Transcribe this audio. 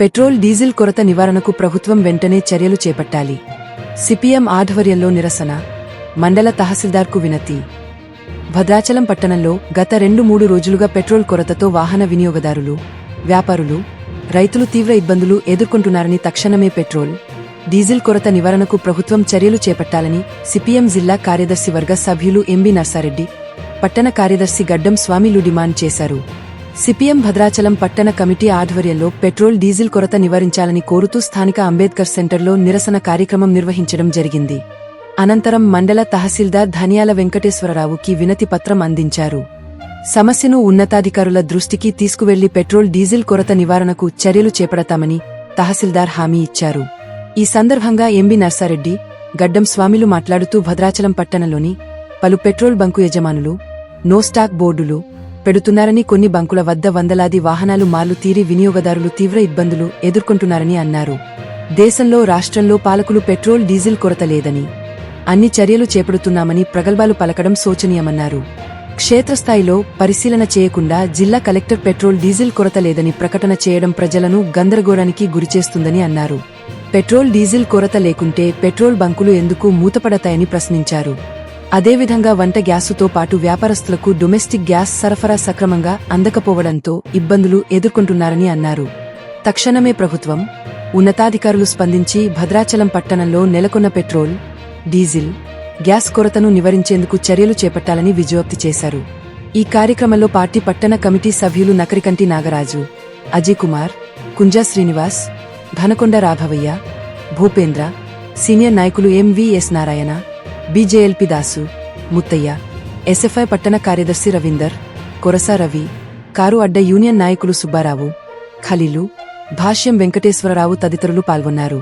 Petrol diesel కొరత నివారణకు ప్రభుత్వం వెంటనే చర్యలు చేపట్టాలి. సిపిఎం ఆధ్వర్యంలో నిరసన. మండల తహసీల్దార్కు వినతి. భద్రాచలం పట్టణంలో గత 2-3 రోజులుగా పెట్రోల్ కొరతతో వాహన వినియోగదారులు, వ్యాపారులు, రైతులు తీవ్ర ఇబ్బందులు ఎదుర్కొంటున్నారని, తక్షణమే పెట్రోల్, డీజిల్ కొరత నివారణకు ప్రభుత్వం చర్యలు చేపట్టాలని సిపిఎం జిల్లా కార్యదర్శి వర్గ సభ్యులు ఎంబి నర్సారెడ్డి, పట్టణ కార్యదర్శి గడ్డం స్వామిలు డిమాండ్ చేశారు. సిపిఎం భద్రాచలం పట్టణ కమిటీ ఆధ్వర్యంలో పెట్రోల్ డీజిల్ కొరత నివారించాలని కోరుతూ స్థానిక అంబేద్కర్ సెంటర్లో నిరసన కార్యక్రమం నిర్వహించడం జరిగింది. అనంతరం మండల తహసీల్దార్ ధనియాల వెంకటేశ్వరరావుకి వినతి పత్రం అందించారు. సమస్యను ఉన్నతాధికారుల దృష్టికి తీసుకువెళ్లి పెట్రోల్ డీజిల్ కొరత నివారణకు చర్యలు చేపడతామని తహసీల్దార్ హామీ ఇచ్చారు. ఈ సందర్భంగా ఎంబి నర్సారెడ్డి, గడ్డం స్వామిలు మాట్లాడుతూ భద్రాచలం పట్టణంలోని పలు పెట్రోల్ బంకు యజమానులు నో స్టాక్ బోర్డులు పెడుతున్నారని, కొన్ని బంకుల వద్ద వందలాది వాహనాలు మార్లు తీరి వినియోగదారులు తీవ్ర ఇబ్బందులు ఎదుర్కొంటున్నారని అన్నారు. దేశంలో, రాష్ట్రంలో పాలకులు పెట్రోల్ డీజిల్ కొరత లేదని, అన్ని చర్యలు చేపడుతున్నామని ప్రగల్భాలు పలకడం శోచనీయమన్నారు. క్షేత్రస్థాయిలో పరిశీలన చేయకుండా జిల్లా కలెక్టర్ పెట్రోల్ డీజిల్ కొరత లేదని ప్రకటన చేయడం ప్రజలను గందరగోళానికి గురిచేస్తుందని అన్నారు. పెట్రోల్ డీజిల్ కొరత లేకుంటే పెట్రోల్ బంకులు ఎందుకు మూతపడతాయని ప్రశ్నించారు. అదేవిధంగా వంట గ్యాసుతో పాటు వ్యాపారస్తులకు డొమెస్టిక్ గ్యాస్ సరఫరా సక్రమంగా అందకపోవడంతో ఇబ్బందులు ఎదుర్కొంటున్నారని అన్నారు. తక్షణమే ప్రభుత్వం, ఉన్నతాధికారులు స్పందించి భద్రాచలం పట్టణంలో నెలకొన్న పెట్రోల్, డీజిల్, గ్యాస్ కొరతను నివారించేందుకు చర్యలు చేపట్టాలని విజ్ఞప్తి చేశారు. ఈ కార్యక్రమంలో పార్టీ పట్టణ కమిటీ సభ్యులు నకరికంటి నాగరాజు, అజయ్ కుమార్, కుంజా శ్రీనివాస్, ధనకొండ రాఘవయ్య, భూపేంద్ర, సీనియర్ నాయకులు MVS Narayana, BJLP Dasu, Muthaiah, SFI పట్టణ కార్యదర్శి రవీందర్, కొరస రవి, కారు అడ్డ యూనియన్ నాయకులు సుబ్బారావు, ఖలీలు, భాష్యం వెంకటేశ్వరరావు తదితరులు పాల్గొన్నారు.